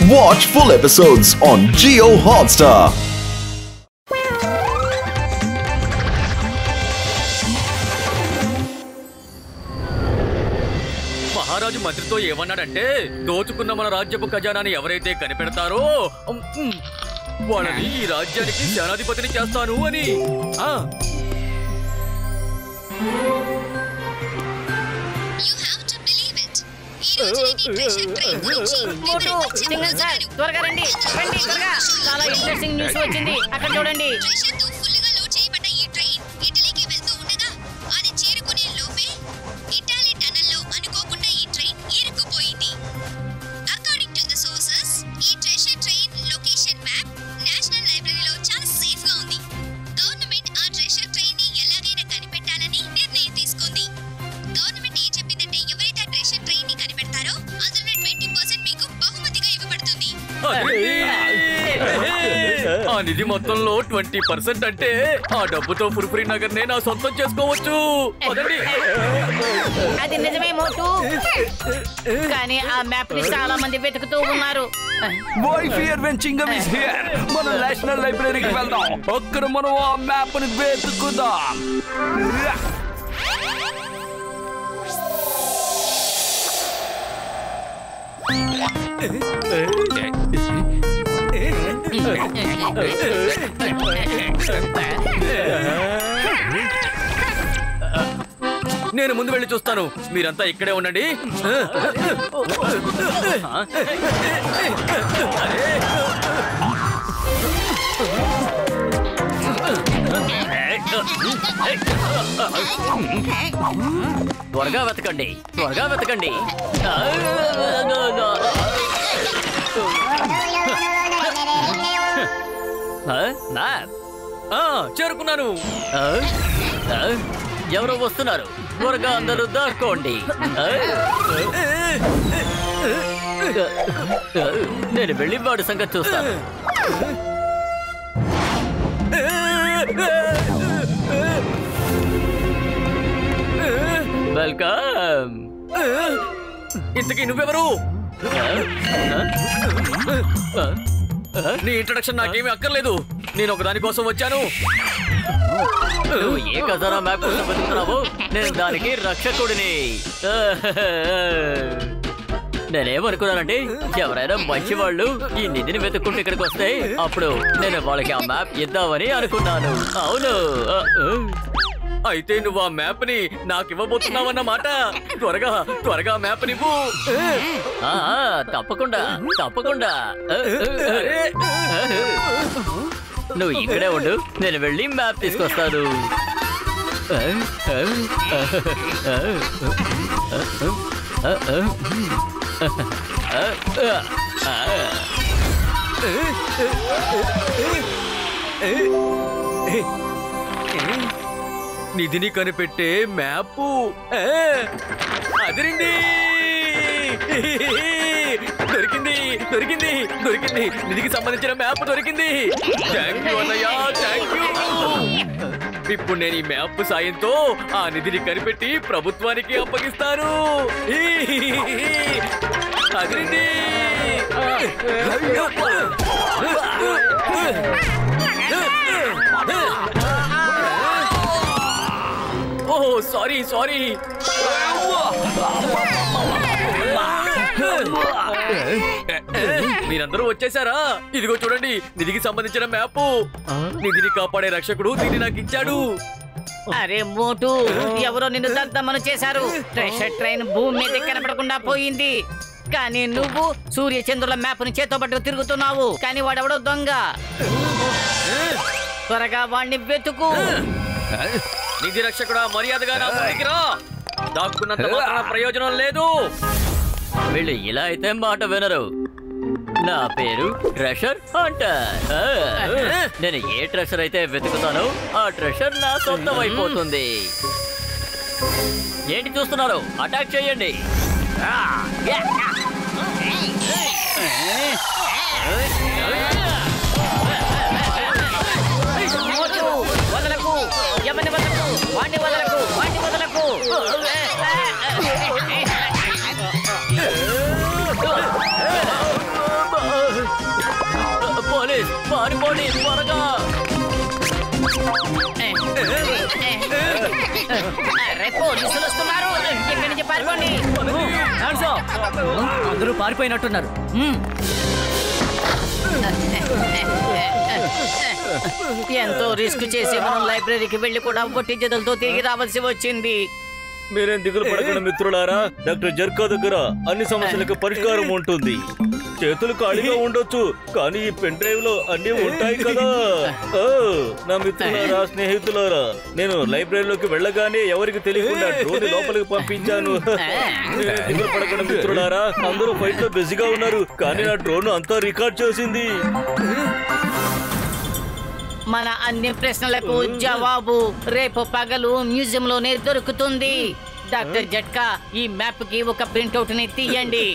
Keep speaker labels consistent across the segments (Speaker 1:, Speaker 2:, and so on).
Speaker 1: Watch full episodes on Jio Hotstar.
Speaker 2: మహారాజు మంత్రితో ఏమన్నాడంటే దోచుకున్న మన రాజ్యపు ఖజానాని ఎవరైతే కనిపెడతారో వాళ్ళని ఈ రాజ్యానికి సేనాధిపతిని చేస్తాను అని.
Speaker 3: త్వరగా రండి, త్వరగా. చాలా ఇంట్రెస్టింగ్ న్యూస్ వచ్చింది, అక్కడ చూడండి.
Speaker 2: ఆ నిధి మొత్తంలో 20% అంటే ఆ డబ్బుతో ఫుర్ఫురి నగర్ నే నా సొంతం చేసుకోవచ్చు.
Speaker 3: అది నిజమే మోటు, కానీ ఆ మ్యాప్ ని చాలా మంది వెతుకుతూ ఉన్నారు.
Speaker 4: మన నేషనల్ లైబ్రరీకి వెళ్దాం, అక్కడ మనం ఆ మ్యాప్ ని వెతుకుదాం.
Speaker 2: నేను ముందు వెళ్ళి చూస్తాను, మీరంతా ఇక్కడే ఉండండి. త్వరగా వెతకండి, త్వరగా వెతకండి. చేరుకున్నాను. ఎవరో వస్తున్నారు, త్వరగా అందరూ దాక్కోండి. నేను వెళ్ళి వాడి సంగతి చూస్తాను. వెల్కమ్. ఇంతకీ నువ్వెవరు? నీ ఇంట్రడక్షన్ నాకేమీ అక్కర్లేదు, నేను ఒకదాని కోసం వచ్చాను. నువ్వు ఏ ఖజానా మ్యాప్ కోసం వెతుకుతున్నావు? నేను దానికి రక్షకుడిని. నేనేమనుకున్నానంటే ఎవరైనా మంచి వాళ్ళు ఈ నిధిని వెతుక్కుంటూ ఇక్కడికి వస్తే అప్పుడు నేను వాళ్ళకి ఆ మ్యాప్ ఇద్దామని అనుకున్నాను. అవును, అయితే నువ్వు ఆ మ్యాప్ ని నాకు ఇవ్వబోతున్నావన్నమాట. త్వరగా త్వరగా మ్యాప్ నివ్వు. తప్పకుండా తప్పకుండా. నువ్వు ఇక్కడే ఉండు, నేను వెళ్ళి మ్యాప్ తీసుకొస్తాను. నిధిని కనిపెట్టే మ్యాపు అదిరింది. దొరికింది దొరికింది దొరికింది, నిధికి సంబంధించిన మ్యాప్ దొరికింది. థ్యాంక్ యూ అన్నయ్య, థ్యాంక్ యూ. ఇప్పుడు నేను ఈ మ్యాప్ సాయంతో ఆ నిధిని కనిపెట్టి ప్రభుత్వానికి అప్పగిస్తాను. అదిరింది. ఓహో, సారీ సారీ. మీరందరూ వచ్చేసారా? ఇదిగో చూడండి, నిధికి సంబంధించిన మ్యాప్. నిధిని కాపాడే రక్షకుడు దీన్ని నాకు ఇచ్చాడు.
Speaker 3: అరే మోటు, ఎవరో నిన్ను దద్దమను చేశారు. ట్రెషర్ ట్రైన్ భూమి మీద కనపడకుండా పోయింది, కానీ నువ్వు సూర్య చంద్రుల మ్యాప్ ని చేతో పట్టుకు తిరుగుతున్నావు. కానీ వాడెవడో దొంగ. త్వరగా వాడిని వెతుకు.
Speaker 2: నిధి రక్షకుడా, మర్యాదగా నా ముందుకి రా. దాక్కున్నంత మాత్రాన ప్రయోజనం లేదు. వీళ్ళు ఇలా అయితే మాట వినరు. నా పేరు ట్రెషర్ హంటర్. నేను ఏ ట్రెషర్ అయితే వెతుకుతానో ఆ ట్రెషర్ నా సొంతం అయిపోతుంది. ఏంటి చూస్తున్నారు? అటాక్ చేయండి.
Speaker 3: వదలకు, ఎవరిని వదలకు, వాడిని వదలకు, వాడిని వదలకు.
Speaker 2: పారిపోండి త్వరగా.
Speaker 3: అరే పోలీసులు వస్తున్నారు, ఎక్కడి నుంచి పారిపోండి.
Speaker 2: అందరూ పారిపోయినట్టున్నారు.
Speaker 3: ఎంతో రిస్క్ చేసి మనం లైబ్రరీకి వెళ్ళి కూడా ఒట్టి చేతులతో తిరిగి రావాల్సి వచ్చింది.
Speaker 5: మీరేం దిగులు పడకండి మిత్రులారా, డాక్టర్ జర్కా దగ్గర అన్ని సమస్యలకు పరిష్కారం ఉంటుంది. చేతులు ఖాళీగా ఉండొచ్చు, కానీ ఈ పెన్ డ్రైవ్ లో అన్ని ఉంటాయి కదా. నా మిత్రులారా, స్నేహితులారా, నేను లైబ్రరీలోకి వెళ్ళగానే ఎవరికి తెలియకుండా డ్రోన్ లోపలికి పంపించాను. దిగులు పడకండి మిత్రులారా, అందరూ ఫైట్ లో బిజీగా ఉన్నారు, కానీ నా డ్రోన్ అంతా రికార్డ్ చేసింది.
Speaker 3: మన అన్ని ప్రశ్నలకు జవాబు రేపు పగలు మ్యూజియం లోనే దొరుకుతుంది. డాక్టర్ జట్కా, ఈ మ్యాప్ కి ఒక ప్రింట్అవుట్ ని తీయండి.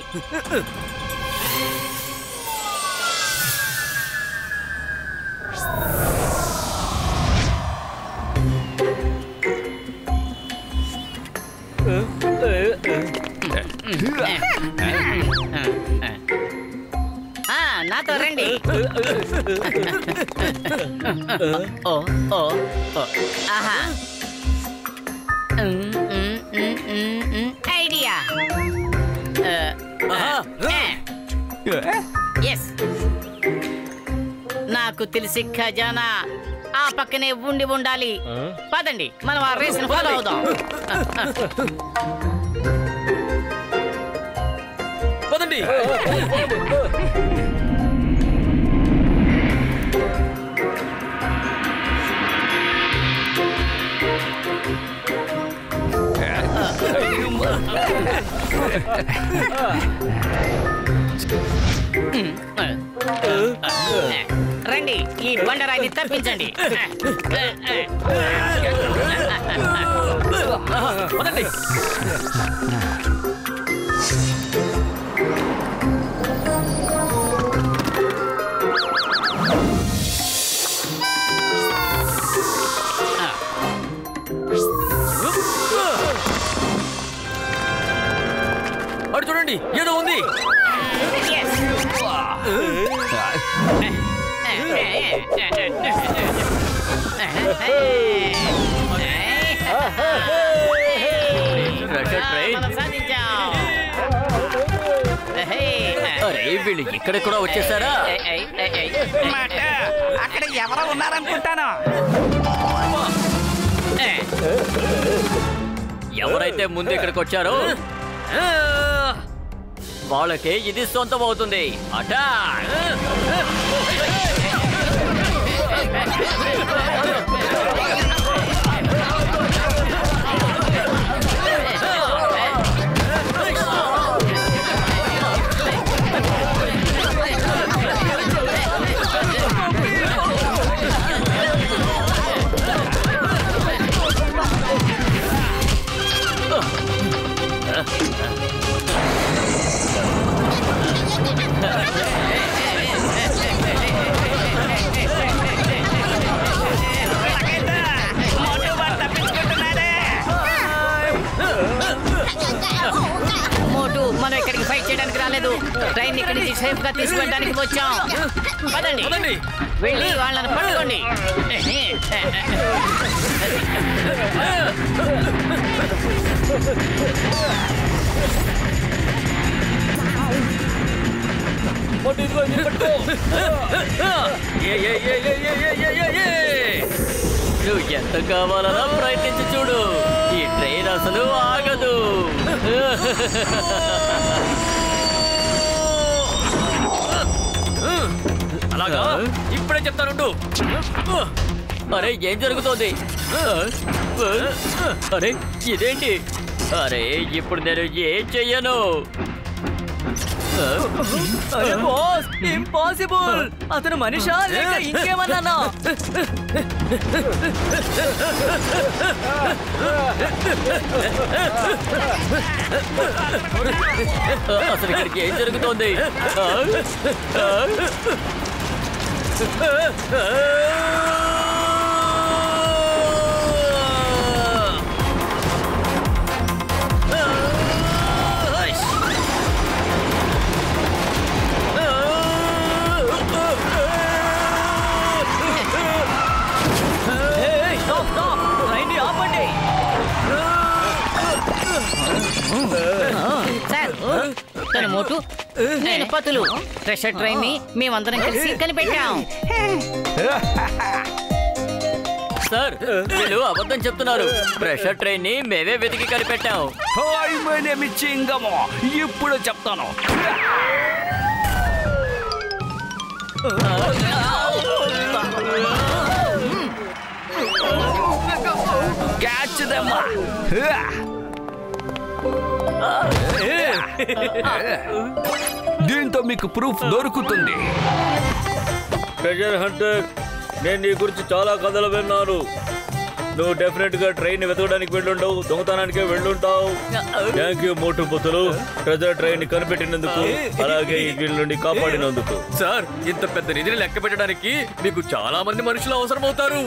Speaker 3: నాతో రండి. ఓ ఓ ఓ ఆహా, ఐడియా. ఎస్, నాకు తెలిసి ఖజానా ఆ పక్కనే ఉండి ఉండాలి. పదండి, మనం ఆ రేస్ ఫాలో అవుదాం.
Speaker 2: పదండి.
Speaker 3: రండి, ఈ బండరాయిని తప్పించండి.
Speaker 2: పదండి. అటు చూడండి, ఏదో ఉంది. అరే వీళ్ళు ఇక్కడ కూడా వచ్చేసారా?
Speaker 6: అక్కడ ఎవరో ఉన్నారనుకుంటాను.
Speaker 2: ఎవరైతే ముందు ఇక్కడికి వచ్చారో వాళ్ళకే ఇది సొంతం అవుతుంది. అటాక్!
Speaker 3: మోటు, మనం ఇక్కడికి ఫైట్ చేయడానికి రాలేదు. ట్రైన్ ఇక్కడి నుంచి సేఫ్ గా తీసుకెళ్ళడానికి వచ్చాం. పదండి, వెళ్ళి వాళ్ళని పట్టుకోండి.
Speaker 2: నువ్వు ఎంత కావాలన్నా ప్రయత్నించి చూడు, ఈ ట్రైన్ అసలు ఆగదు. అలాగా, ఇప్పుడే చెప్తానుండు. అరే ఏం జరుగుతోంది? అరే ఇదేంటి? అరే ఇప్పుడు నేను ఏం చెయ్యను. ఇంపాసిబుల్! అతను మనిషా లేక ఇంకేమన్నానా? అసలు ఇక్కడికి ఏం జరుగుతోంది?
Speaker 3: సార్ తను మోటు నేను పతులు ట్రెషర్ ట్రైన్ ని మేమందరం కలిసి కనిపెట్టాం.
Speaker 2: సార్ వీళ్ళు అబద్ధం చెప్తున్నారు. ప్రెషర్ ట్రైన్ ని మేమే వెతికి కనిపెట్టాం.
Speaker 4: Hi my name is Chingamo. ఇప్పుడు చెప్తాను. Catch them. దీంతో మీకు ప్రూఫ్ దొరుకుతుంది.
Speaker 5: ట్రెజర్ హంటర్, నేను నీ గురించి చాలా కథలు విన్నాను. నువ్వు డెఫినెట్ గా ట్రైన్ వెతకడానికి వెళ్ళుండవు, దొంగతనానికే వెళ్ళుంటావు. థ్యాంక్ యూ మోటు పొత్తులు, ట్రెజర్ ట్రైన్ కనిపెట్టినందుకు, అలాగే ఈ వీళ్ళ నుండి కాపాడినందుకు.
Speaker 2: సార్ ఇంత పెద్ద నిధిని లెక్క పెట్టడానికి మీకు చాలా మంది మనుషులు అవసరం అవుతారు.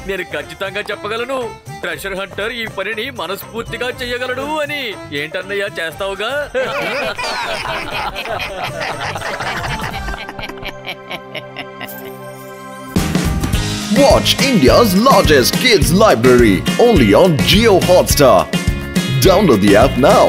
Speaker 2: నేను ఖచ్చితంగా చెప్పగలను, ట్రెషర్ హంటర్ ఈ పనిని మనస్ఫూర్తిగా చెయ్యగలడు అని. ఏంటన్నయ్య, చేస్తావుగా?
Speaker 1: Watch India's largest kids library only on Jio Hotstar. Download the app now.